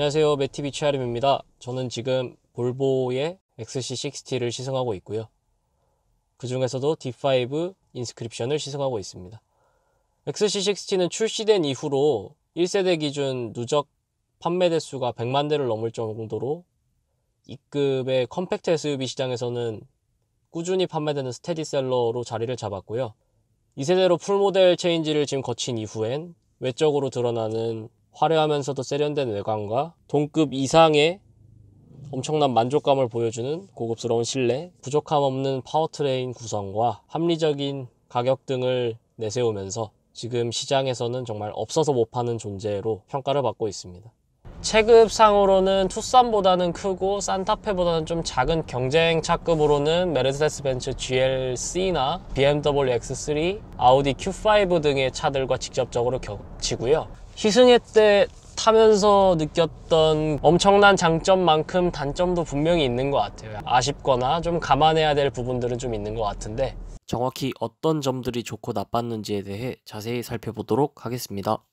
안녕하세요, 매티비 최아림입니다. 저는 지금 볼보의 XC60를 시승하고 있고요. 그 중에서도 D5 인스크립션을 시승하고 있습니다. XC60는 출시된 이후로 1세대 기준 누적 판매 대수가 100만 대를 넘을 정도로 E급의 컴팩트 SUV 시장에서는 꾸준히 판매되는 스테디셀러로 자리를 잡았고요. 2세대로 풀모델 체인지를 지금 거친 이후엔 외적으로 드러나는 화려하면서도 세련된 외관과 동급 이상의 엄청난 만족감을 보여주는 고급스러운 실내, 부족함 없는 파워트레인 구성과 합리적인 가격 등을 내세우면서 지금 시장에서는 정말 없어서 못 파는 존재로 평가를 받고 있습니다. 체급상으로는 투싼보다는 크고 산타페보다는 좀 작은 경쟁 차급으로는 메르세데스 벤츠 GLC나 BMW X3, 아우디 Q5 등의 차들과 직접적으로 겹치고요. 시승회 때 타면서 느꼈던 엄청난 장점만큼 단점도 분명히 있는 것 같아요. 아쉽거나 좀 감안해야 될 부분들은 좀 있는 것 같은데, 정확히 어떤 점들이 좋고 나빴는지에 대해 자세히 살펴보도록 하겠습니다.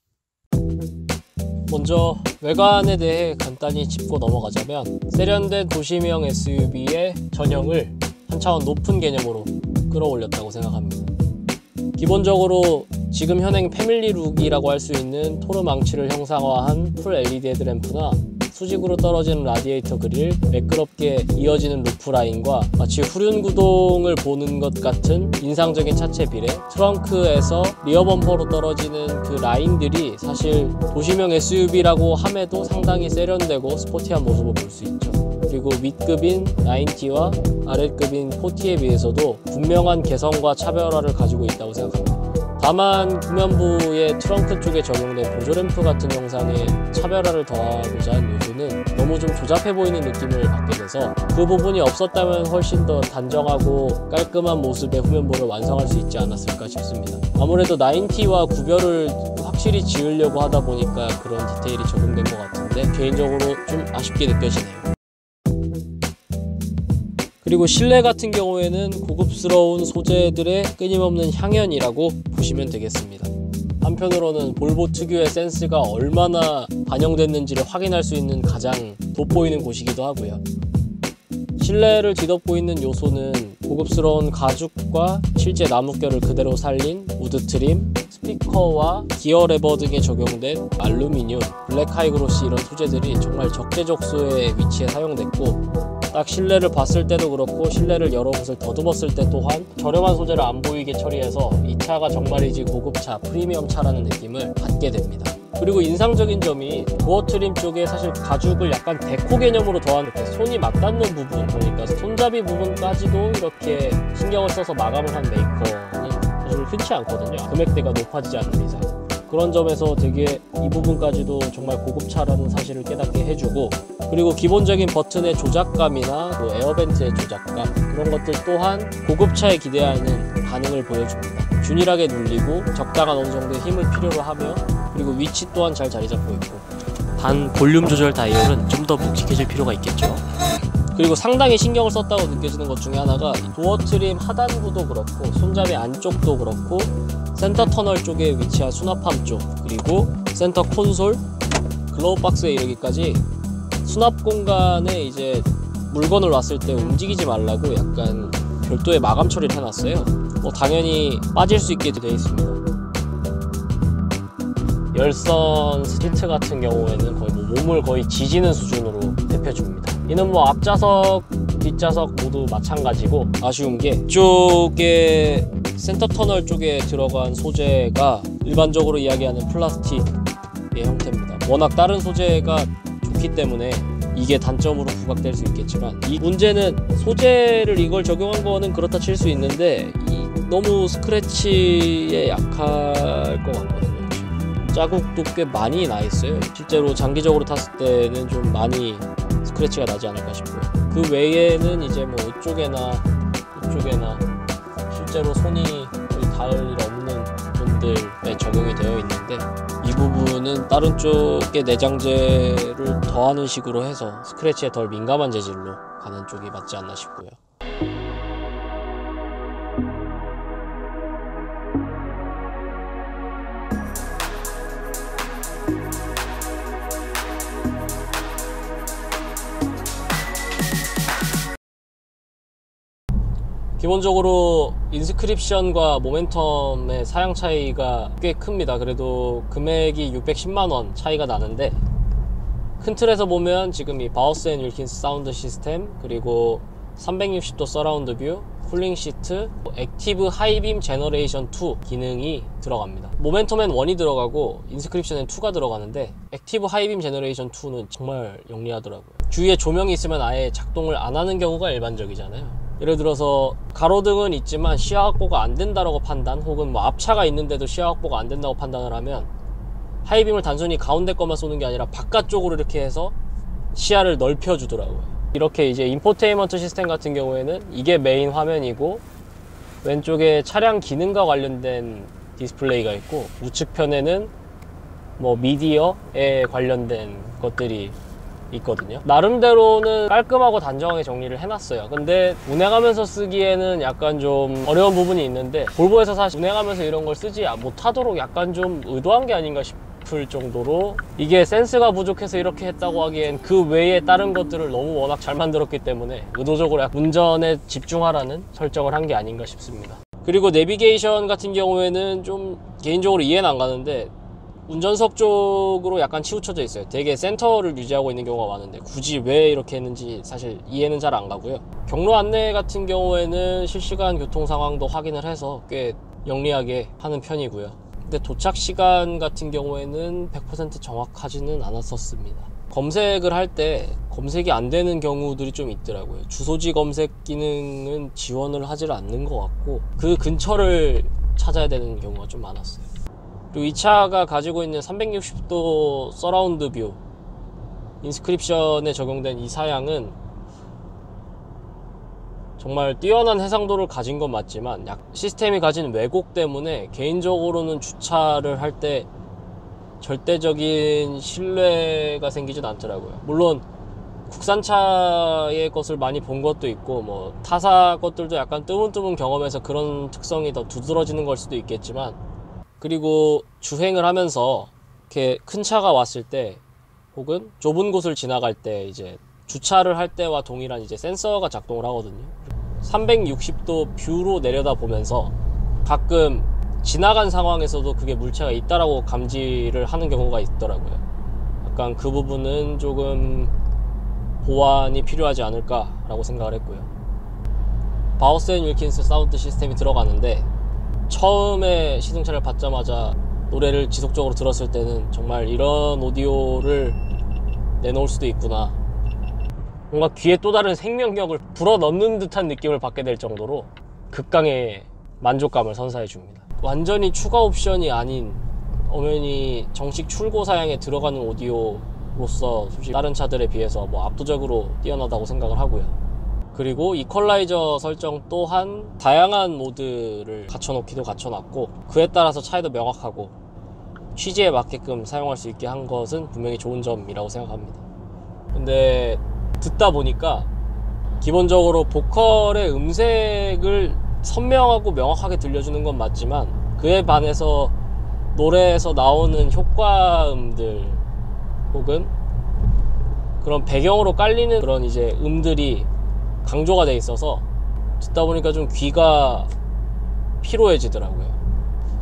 먼저 외관에 대해 간단히 짚고 넘어가자면, 세련된 도시명 SUV의 전형을 한 차원 높은 개념으로 끌어올렸다고 생각합니다. 기본적으로 지금 현행 패밀리 룩이라고 할 수 있는 토르 망치를 형상화한 풀 LED 헤드램프나 수직으로 떨어지는 라디에이터 그릴, 매끄럽게 이어지는 루프 라인과 마치 후륜 구동을 보는 것 같은 인상적인 차체 비례, 트렁크에서 리어 범퍼로 떨어지는 그 라인들이 사실 도시명 SUV라고 함에도 상당히 세련되고 스포티한 모습을 볼 수 있죠. 그리고 윗급인 90와 아랫급인 40에 비해서도 분명한 개성과 차별화를 가지고 있다고 생각합니다. 다만 구면부의 트렁크 쪽에 적용된 보조램프 같은 형상의 차별화를 더하고자 한 요소는 너무 좀 조잡해 보이는 느낌을 받게 돼서, 그 부분이 없었다면 훨씬 더 단정하고 깔끔한 모습의 후면부를 완성할 수 있지 않았을까 싶습니다. 아무래도 90와 구별을 확실히 지으려고 하다 보니까 그런 디테일이 적용된 것 같은데 개인적으로 좀 아쉽게 느껴지네요. 그리고 실내 같은 경우에는 고급스러운 소재들의 끊임없는 향연이라고 보시면 되겠습니다. 한편으로는 볼보 특유의 센스가 얼마나 반영됐는지를 확인할 수 있는 가장 돋보이는 곳이기도 하고요. 실내를 뒤덮고 있는 요소는 고급스러운 가죽과 실제 나뭇결을 그대로 살린 우드 트림, 스피커와 기어 레버 등에 적용된 알루미늄, 블랙 하이그로시 이런 소재들이 정말 적재적소에 위치해 사용됐고, 딱 실내를 봤을 때도 그렇고 실내를 여러 곳을 더듬었을 때 또한 저렴한 소재를 안 보이게 처리해서 이 차가 정말이지 고급차, 프리미엄 차라는 느낌을 받게 됩니다. 그리고 인상적인 점이 도어 트림 쪽에 사실 가죽을 약간 데코 개념으로 더한 이렇게 손이 맞닿는 부분 보니까 손잡이 부분까지도 이렇게 신경을 써서 마감을 한 메이커는 사실 흔치 않거든요. 금액대가 높아지지 않는 이상. 그런 점에서 되게 이 부분까지도 정말 고급차라는 사실을 깨닫게 해주고, 그리고 기본적인 버튼의 조작감이나 그 에어벤트의 조작감, 그런 것들 또한 고급차에 기대하는 반응을 보여줍니다. 균일하게 눌리고 적당한 어느 정도의 힘을 필요로 하며, 그리고 위치 또한 잘 자리 잡고 있고, 단 볼륨 조절 다이얼은 좀 더 묵직해질 필요가 있겠죠. 그리고 상당히 신경을 썼다고 느껴지는 것 중에 하나가 도어 트림 하단부도 그렇고 손잡이 안쪽도 그렇고 센터 터널 쪽에 위치한 수납함 쪽, 그리고 센터 콘솔, 글로우 박스에 이르기까지 수납 공간에 이제 물건을 놨을 때 움직이지 말라고 약간 별도의 마감 처리를 해놨어요. 당연히 빠질 수 있게 되어 있습니다. 열선 시트 같은 경우에는 거의 몸을 거의 지지는 수준으로 대표줍니다. 이는 앞좌석, 뒷좌석 모두 마찬가지고, 아쉬운 게 이쪽에 센터 터널 쪽에 들어간 소재가 일반적으로 이야기하는 플라스틱의 형태입니다. 워낙 다른 소재가 좋기 때문에 이게 단점으로 부각될 수 있겠지만, 이 문제는 소재를 이걸 적용한 거는 그렇다 칠 수 있는데 너무 스크래치에 약할 것 같거든요. 자국도 꽤 많이 나 있어요. 실제로 장기적으로 탔을 때는 좀 많이 스크래치가 나지 않을까 싶고요. 그 외에는 이제 이쪽에나 실제로 손이 거의 닿을 일 없는 분들에 적용이 되어 있는데, 이 부분은 다른 쪽의 내장재를 더하는 식으로 해서 스크래치에 덜 민감한 재질로 가는 쪽이 맞지 않나 싶고요. 기본적으로 인스크립션과 모멘텀의 사양 차이가 꽤 큽니다. 그래도 금액이 610만원 차이가 나는데, 큰 틀에서 보면 지금 이 바우스 앤 윌킨스 사운드 시스템, 그리고 360도 서라운드 뷰, 쿨링 시트, 액티브 하이빔 제너레이션 2 기능이 들어갑니다. 모멘텀엔 1이 들어가고 인스크립션엔 2가 들어가는데, 액티브 하이빔 제너레이션 2는 정말 영리하더라고요. 주위에 조명이 있으면 아예 작동을 안 하는 경우가 일반적이잖아요. 예를 들어서 가로등은 있지만 시야 확보가 안 된다라고 판단, 혹은 뭐 앞차가 있는데도 시야 확보가 안 된다고 판단을 하면 하이빔을 단순히 가운데 것만 쏘는 게 아니라 바깥쪽으로 이렇게 해서 시야를 넓혀주더라고요. 이렇게 이제 인포테인먼트 시스템 같은 경우에는 이게 메인 화면이고, 왼쪽에 차량 기능과 관련된 디스플레이가 있고, 우측편에는 뭐 미디어에 관련된 것들이 있거든요. 나름대로는 깔끔하고 단정하게 정리를 해놨어요. 근데 운행하면서 쓰기에는 약간 좀 어려운 부분이 있는데, 볼보에서 사실 운행하면서 이런 걸 쓰지 못하도록 약간 좀 의도한 게 아닌가 싶을 정도로, 이게 센스가 부족해서 이렇게 했다고 하기엔 그 외에 다른 것들을 너무 워낙 잘 만들었기 때문에 의도적으로 운전에 집중하라는 설정을 한 게 아닌가 싶습니다. 그리고 내비게이션 같은 경우에는 좀 개인적으로 이해는 안 가는데, 운전석 쪽으로 약간 치우쳐져 있어요. 되게 센터를 유지하고 있는 경우가 많은데 굳이 왜 이렇게 했는지 사실 이해는 잘 안 가고요. 경로 안내 같은 경우에는 실시간 교통 상황도 확인을 해서 꽤 영리하게 하는 편이고요. 근데 도착 시간 같은 경우에는 100% 정확하지는 않았었습니다. 검색을 할 때 검색이 안 되는 경우들이 좀 있더라고요. 주소지 검색 기능은 지원을 하질 않는 것 같고, 그 근처를 찾아야 되는 경우가 좀 많았어요. 그리고 이 차가 가지고 있는 360도 서라운드 뷰, 인스크립션에 적용된 이 사양은 정말 뛰어난 해상도를 가진 건 맞지만 시스템이 가진 왜곡 때문에 개인적으로는 주차를 할 때 절대적인 신뢰가 생기진 않더라고요. 물론 국산차의 것을 많이 본 것도 있고, 뭐 타사 것들도 약간 뜨문뜨문 경험해서 그런 특성이 더 두드러지는 걸 수도 있겠지만, 그리고 주행을 하면서 이렇게 큰 차가 왔을 때, 혹은 좁은 곳을 지나갈 때 이제 주차를 할 때와 동일한 이제 센서가 작동을 하거든요. 360도 뷰로 내려다 보면서 가끔 지나간 상황에서도 그게 물체가 있다라고 감지를 하는 경우가 있더라고요. 약간 그 부분은 조금 보완이 필요하지 않을까라고 생각을 했고요. 바우스 앤 윌킨스 사운드 시스템이 들어가는데, 처음에 시승차를 받자마자 노래를 지속적으로 들었을 때는 정말 이런 오디오를 내놓을 수도 있구나, 뭔가 귀에 또 다른 생명력을 불어넣는 듯한 느낌을 받게 될 정도로 극강의 만족감을 선사해 줍니다. 완전히 추가 옵션이 아닌 엄연히 정식 출고 사양에 들어가는 오디오로서 솔직히 다른 차들에 비해서 뭐 압도적으로 뛰어나다고 생각을 하고요. 그리고 이퀄라이저 설정 또한 다양한 모드를 갖춰놓기도 갖춰놨고, 그에 따라서 차이도 명확하고 취지에 맞게끔 사용할 수 있게 한 것은 분명히 좋은 점이라고 생각합니다. 근데 듣다 보니까 기본적으로 보컬의 음색을 선명하고 명확하게 들려주는 건 맞지만, 그에 반해서 노래에서 나오는 효과음들 혹은 그런 배경으로 깔리는 그런 이제 음들이 강조가 돼 있어서 듣다 보니까 좀 귀가 피로해지더라고요.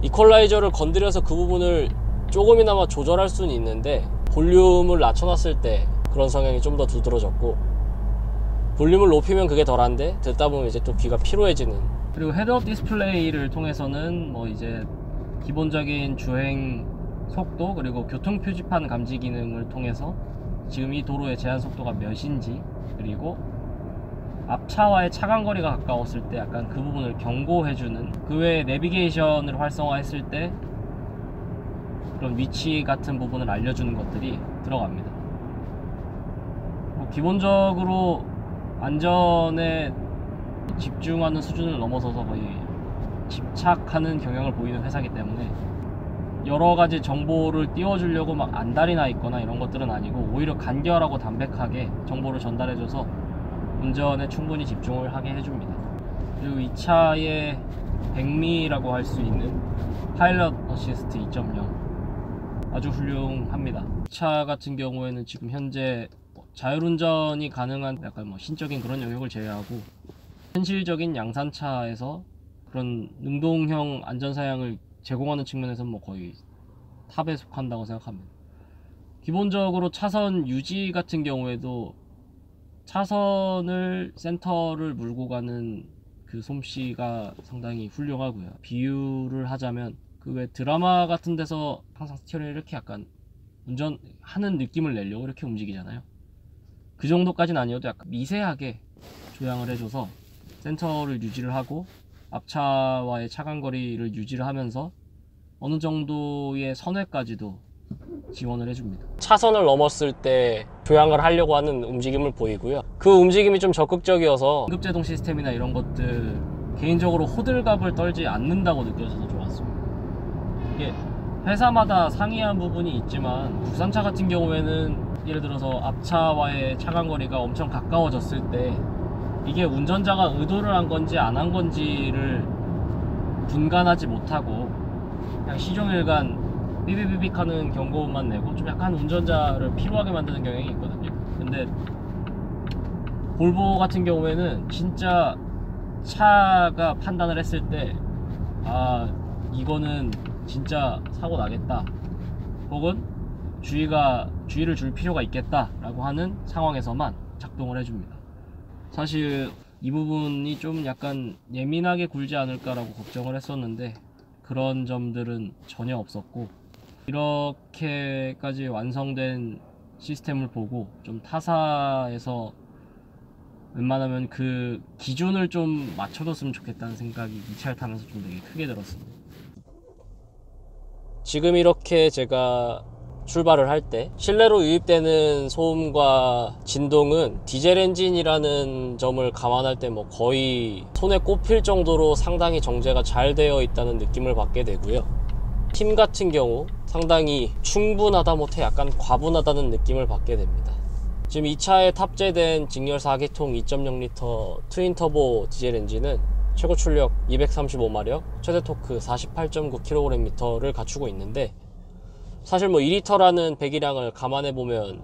이퀄라이저를 건드려서 그 부분을 조금이나마 조절할 수는 있는데, 볼륨을 낮춰놨을 때 그런 성향이 좀 더 두드러졌고, 볼륨을 높이면 그게 덜한데 듣다 보면 이제 또 귀가 피로해지는. 그리고 헤드업 디스플레이를 통해서는 뭐 이제 기본적인 주행 속도, 그리고 교통 표지판 감지 기능을 통해서 지금 이 도로의 제한 속도가 몇인지, 그리고 앞차와의 차간거리가 가까웠을 때 약간 그 부분을 경고해주는, 그 외에 내비게이션을 활성화했을 때 그런 위치 같은 부분을 알려주는 것들이 들어갑니다. 기본적으로 안전에 집중하는 수준을 넘어서서 거의 집착하는 경향을 보이는 회사이기 때문에 여러가지 정보를 띄워주려고 막 안달이 나 있거나 이런 것들은 아니고, 오히려 간결하고 담백하게 정보를 전달해줘서 운전에 충분히 집중을 하게 해줍니다. 그리고 이 차의 백미라고 할 수 있는 파일럿 어시스트 2.0 아주 훌륭합니다. 이 차 같은 경우에는 지금 현재 자율운전이 가능한 약간 뭐 신적인 그런 영역을 제외하고 현실적인 양산차에서 그런 능동형 안전사양을 제공하는 측면에서는 뭐 거의 탑에 속한다고 생각합니다. 기본적으로 차선 유지 같은 경우에도 차선을 센터를 물고 가는 그 솜씨가 상당히 훌륭하고요. 비유를 하자면 그 왜 드라마 같은 데서 항상 스티어링을 이렇게 약간 운전하는 느낌을 내려고 이렇게 움직이잖아요. 그 정도까지는 아니어도 약간 미세하게 조향을 해줘서 센터를 유지를 하고 앞차와의 차간거리를 유지를 하면서 어느 정도의 선회까지도 지원을 해줍니다. 차선을 넘었을 때 조향을 하려고 하는 움직임을 보이고요. 그 움직임이 좀 적극적이어서 응급제동 시스템이나 이런 것들 개인적으로 호들갑을 떨지 않는다고 느껴져서 좋았습니다. 이게 회사마다 상이한 부분이 있지만 국산차 같은 경우에는 예를 들어서 앞차와의 차간거리가 엄청 가까워졌을 때 이게 운전자가 의도를 한 건지 안 한 건지를 분간하지 못하고 그냥 시종일관 삐비비빅 하는 경고음만 내고 좀 약간 운전자를 피로하게 만드는 경향이 있거든요. 근데 볼보 같은 경우에는 진짜 차가 판단을 했을 때 아 이거는 진짜 사고 나겠다 혹은 주의를 줄 필요가 있겠다 라고 하는 상황에서만 작동을 해줍니다. 사실 이 부분이 좀 약간 예민하게 굴지 않을까 라고 걱정을 했었는데 그런 점들은 전혀 없었고 이렇게까지 완성된 시스템을 보고 좀 타사에서 웬만하면 그 기준을 좀 맞춰줬으면 좋겠다는 생각이 이 차를 타면서 좀 되게 크게 들었습니다. 지금 이렇게 제가 출발을 할 때 실내로 유입되는 소음과 진동은 디젤 엔진이라는 점을 감안할 때 뭐 거의 손에 꼽힐 정도로 상당히 정제가 잘 되어 있다는 느낌을 받게 되고요. 힘 같은 경우 상당히 충분하다 못해 약간 과분하다는 느낌을 받게 됩니다. 지금 이 차에 탑재된 직렬 4기통 2.0L 트윈 터보 디젤 엔진은 최고 출력 235마력, 최대 토크 48.9kgm를 갖추고 있는데 사실 뭐 2리터라는 배기량을 감안해보면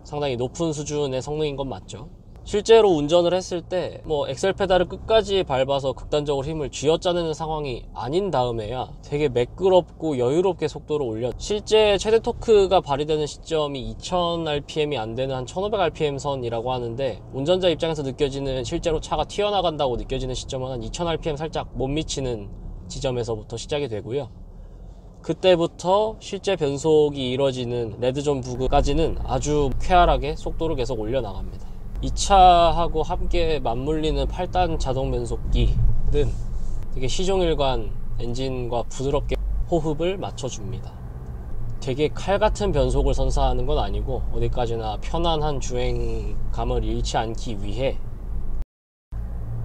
상당히 높은 수준의 성능인 건 맞죠. 실제로 운전을 했을 때 뭐 엑셀 페달을 끝까지 밟아서 극단적으로 힘을 쥐어짜내는 상황이 아닌 다음에야 되게 매끄럽고 여유롭게 속도를 올려 실제 최대 토크가 발휘되는 시점이 2000rpm이 안 되는 한 1500rpm 선이라고 하는데 운전자 입장에서 느껴지는 실제로 차가 튀어나간다고 느껴지는 시점은 한 2000rpm 살짝 못 미치는 지점에서부터 시작이 되고요. 그때부터 실제 변속이 이루어지는 레드존 부근까지는 아주 쾌활하게 속도를 계속 올려나갑니다. 이 차하고 함께 맞물리는 8단 자동 변속기는 되게 시종일관 엔진과 부드럽게 호흡을 맞춰줍니다. 되게 칼같은 변속을 선사하는 건 아니고 어디까지나 편안한 주행감을 잃지 않기 위해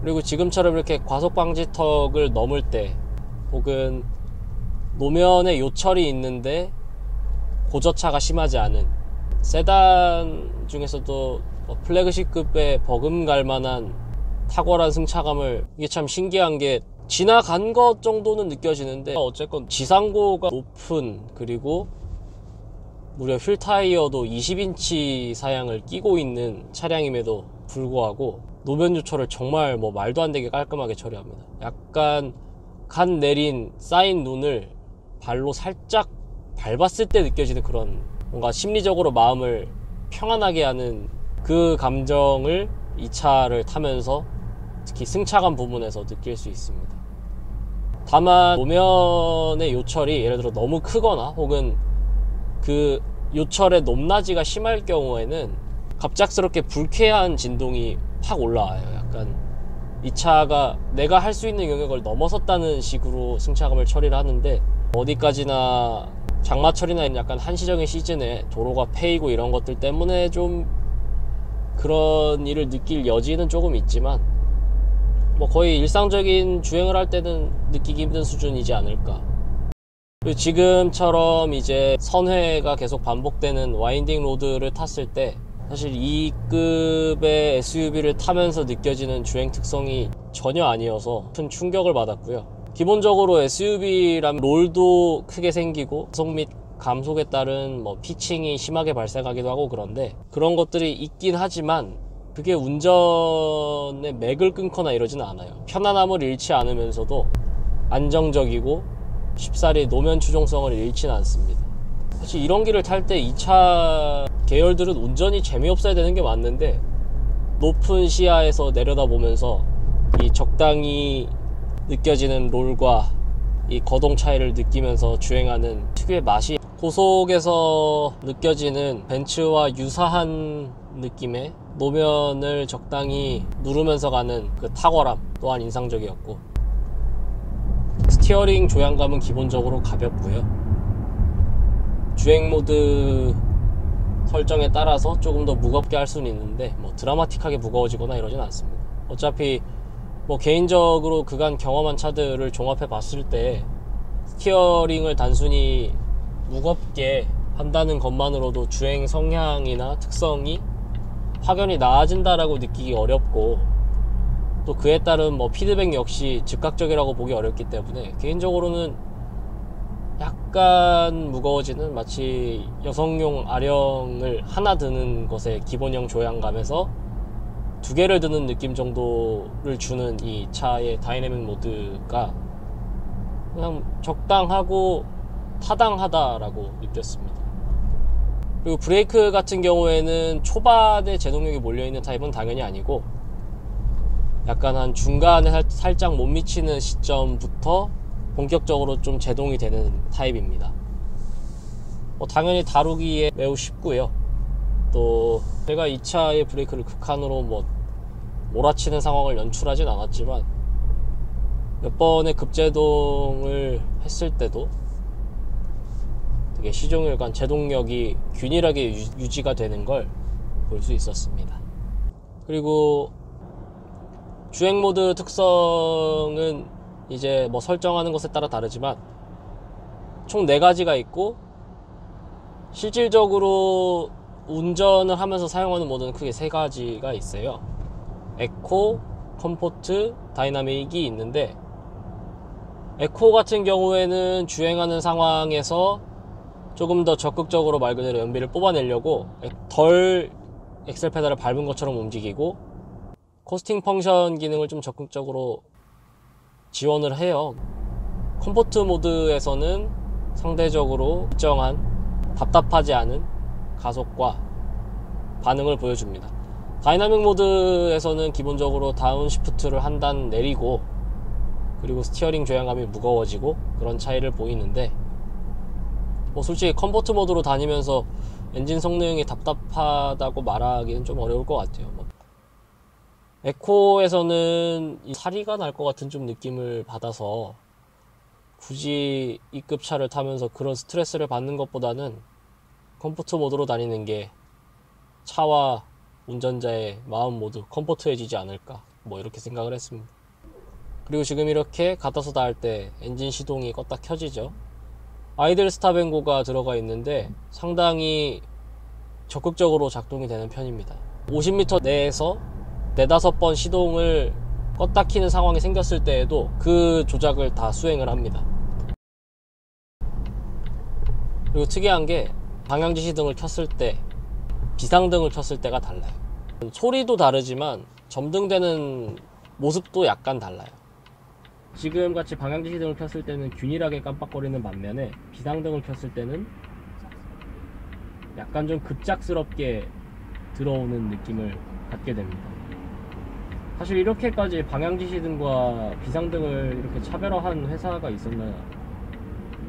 그리고 지금처럼 이렇게 과속방지턱을 넘을 때 혹은 노면에 요철이 있는데 고저차가 심하지 않은 세단 중에서도 플래그십급에 버금갈 만한 탁월한 승차감을 이게 참 신기한 게 지나간 것 정도는 느껴지는데 어쨌건 지상고가 높은 그리고 무려 휠 타이어도 20인치 사양을 끼고 있는 차량임에도 불구하고 노면 요철을 정말 뭐 말도 안 되게 깔끔하게 처리합니다. 약간 간 내린 쌓인 눈을 발로 살짝 밟았을 때 느껴지는 그런 뭔가 심리적으로 마음을 평안하게 하는 그 감정을 이 차를 타면서 특히 승차감 부분에서 느낄 수 있습니다. 다만 노면의 요철이 예를 들어 너무 크거나 혹은 그 요철의 높낮이가 심할 경우에는 갑작스럽게 불쾌한 진동이 확 올라와요. 약간 이 차가 내가 할 수 있는 영역을 넘어섰다는 식으로 승차감을 처리를 하는데 어디까지나 장마철이나 약간 한시적인 시즌에 도로가 패이고 이런 것들 때문에 좀 그런 일을 느낄 여지는 조금 있지만 뭐 거의 일상적인 주행을 할 때는 느끼기 힘든 수준이지 않을까. 그리고 지금처럼 이제 선회가 계속 반복되는 와인딩 로드를 탔을 때 사실 2급의 SUV를 타면서 느껴지는 주행 특성이 전혀 아니어서 큰 충격을 받았고요. 기본적으로 SUV라면 롤도 크게 생기고 가속 및 감속에 따른 뭐 피칭이 심하게 발생하기도 하고 그런데 그런 것들이 있긴 하지만 그게 운전의 맥을 끊거나 이러지는 않아요. 편안함을 잃지 않으면서도 안정적이고 쉽사리 노면 추종성을 잃지는 않습니다. 사실 이런 길을 탈 때 이 차 계열들은 운전이 재미없어야 되는 게 맞는데, 높은 시야에서 내려다보면서 이 적당히 느껴지는 롤과 이 거동 차이를 느끼면서 주행하는 특유의 맛이, 고속에서 느껴지는 벤츠와 유사한 느낌의 노면을 적당히 누르면서 가는 그 탁월함 또한 인상적이었고, 스티어링 조향감은 기본적으로 가볍고요. 주행 모드 설정에 따라서 조금 더 무겁게 할 수는 있는데 뭐 드라마틱하게 무거워지거나 이러진 않습니다. 어차피 뭐 개인적으로 그간 경험한 차들을 종합해 봤을 때 스티어링을 단순히 무겁게 한다는 것만으로도 주행 성향이나 특성이 확연히 나아진다라고 느끼기 어렵고, 또 그에 따른 뭐 피드백 역시 즉각적이라고 보기 어렵기 때문에 개인적으로는 약간 무거워지는, 마치 여성용 아령을 하나 드는 것의 기본형 조향감에서 두 개를 드는 느낌 정도를 주는 이 차의 다이내믹 모드가 그냥 적당하고 타당하다라고 느꼈습니다. 그리고 브레이크 같은 경우에는 초반에 제동력이 몰려있는 타입은 당연히 아니고, 약간 한 중간에 살짝 못 미치는 시점부터 본격적으로 좀 제동이 되는 타입입니다. 당연히 다루기에 매우 쉽고요. 또 제가 이 차의 브레이크를 극한으로 몰아치는 상황을 연출하진 않았지만, 몇 번의 급제동을 했을 때도 되게 시종일관 제동력이 균일하게 유지가 되는 걸 볼 수 있었습니다. 그리고 주행 모드 특성은 이제 설정하는 것에 따라 다르지만 총 4가지가 있고, 실질적으로 운전을 하면서 사용하는 모드는 크게 3가지가 있어요. 에코, 컴포트, 다이나믹이 있는데, 에코 같은 경우에는 주행하는 상황에서 조금 더 적극적으로 말 그대로 연비를 뽑아내려고 덜 엑셀 페달을 밟은 것처럼 움직이고, 코스팅 펑션 기능을 좀 적극적으로 지원을 해요. 컴포트 모드에서는 상대적으로 일정한 답답하지 않은 가속과 반응을 보여줍니다. 다이나믹 모드에서는 기본적으로 다운 시프트를 한 단 내리고, 그리고 스티어링 조향감이 무거워지고 그런 차이를 보이는데, 솔직히 컴포트 모드로 다니면서 엔진 성능이 답답하다고 말하기는 좀 어려울 것 같아요. 에코에서는 사리가 날 것 같은 좀 느낌을 받아서 굳이 E급 차를 타면서 그런 스트레스를 받는 것보다는 컴포트 모드로 다니는 게 차와 운전자의 마음 모두 컴포트해지지 않을까, 이렇게 생각을 했습니다. 그리고 지금 이렇게 가타서 닿을 때 엔진 시동이 껐다 켜지죠. 아이들 스탑앤고가 들어가 있는데 상당히 적극적으로 작동이 되는 편입니다. 50m 내에서 4-5번 시동을 껐다 키는 상황이 생겼을 때에도 그 조작을 다 수행을 합니다. 그리고 특이한 게 방향지시등을 켰을 때, 비상등을 켰을 때가 달라요. 소리도 다르지만 점등되는 모습도 약간 달라요. 지금 같이 방향지시등을 켰을 때는 균일하게 깜빡거리는 반면에, 비상등을 켰을 때는 약간 좀 급작스럽게 들어오는 느낌을 갖게 됩니다. 사실 이렇게까지 방향지시등과 비상등을 이렇게 차별화한 회사가 있었나요?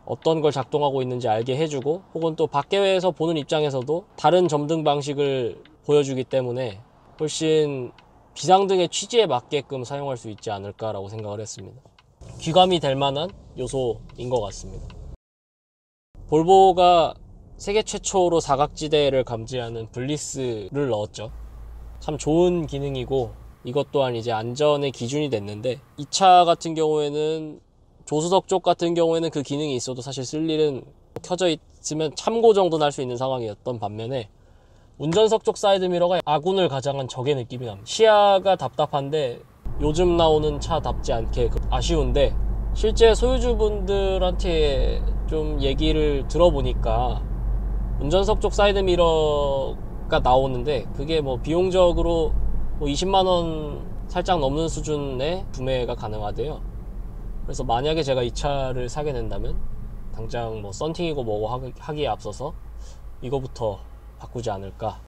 어떤 걸 작동하고 있는지 알게 해주고, 혹은 또 밖에서 보는 입장에서도 다른 점등 방식을 보여주기 때문에 훨씬 비상등의 취지에 맞게끔 사용할 수 있지 않을까라고 생각을 했습니다. 귀감이 될 만한 요소인 것 같습니다. 볼보가 세계 최초로 사각지대를 감지하는 블리스를 넣었죠. 참 좋은 기능이고, 이것 또한 이제 안전의 기준이 됐는데, 이 차 같은 경우에는 조수석 쪽 같은 경우에는 그 기능이 있어도 사실 쓸 일은, 켜져 있으면 참고 정도는 할 수 있는 상황이었던 반면에, 운전석 쪽 사이드미러가 아군을 가장한 적의 느낌이 납니다. 시야가 답답한데 요즘 나오는 차답지 않게 아쉬운데, 실제 소유주분들한테 좀 얘기를 들어보니까 운전석 쪽 사이드미러가 나오는데 그게 비용적으로 뭐 20만원 살짝 넘는 수준의 구매가 가능하대요. 그래서 만약에 제가 이 차를 사게 된다면 당장 뭐 썬팅이고 뭐고 하기에 앞서서 이거부터 바꾸지 않을까.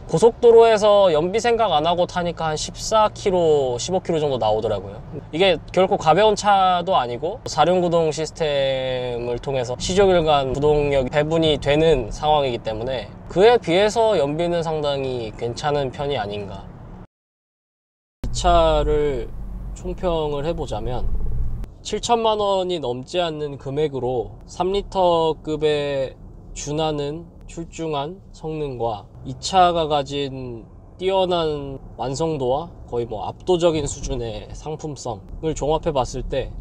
고속도로에서 연비 생각 안 하고 타니까 한 14km, 15km 정도 나오더라고요. 이게 결코 가벼운 차도 아니고 4륜구동 시스템을 통해서 시조일관 구동력 배분이 되는 상황이기 때문에 그에 비해서 연비는 상당히 괜찮은 편이 아닌가. 이 차를 총평을 해보자면 7천만 원이 넘지 않는 금액으로 3리터급에 준하는 출중한 성능과 이 차가 가진 뛰어난 완성도와 거의 뭐 압도적인 수준의 상품성을 종합해 봤을 때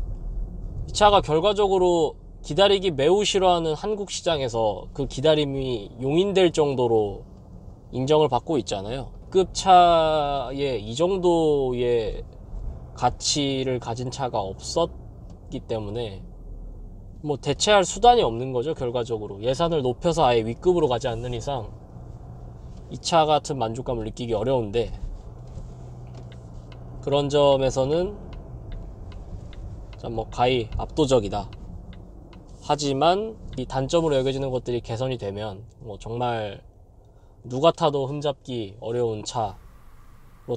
이 차가 결과적으로 기다리기 매우 싫어하는 한국 시장에서 그 기다림이 용인될 정도로 인정을 받고 있잖아요. 급차에 이 정도의 가치를 가진 차가 없었기 때문에 뭐 대체할 수단이 없는 거죠. 결과적으로 예산을 높여서 아예 윗급으로 가지 않는 이상 이 차 같은 만족감을 느끼기 어려운데, 그런 점에서는 뭐 가히 압도적이다. 하지만 이 단점으로 여겨지는 것들이 개선이 되면 뭐 정말 누가 타도 흠잡기 어려운 차로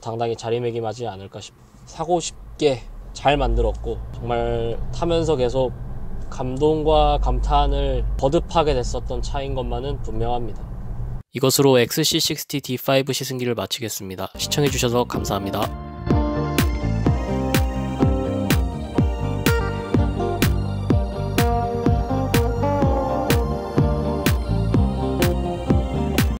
당당히 자리매김하지 않을까 싶어요. 사고 싶게 잘 만들었고 정말 타면서 계속 감동과 감탄을 거듭하게 됐었던 차인 것만은 분명합니다. 이것으로 XC60 D5 시승기를 마치겠습니다. 시청해주셔서 감사합니다.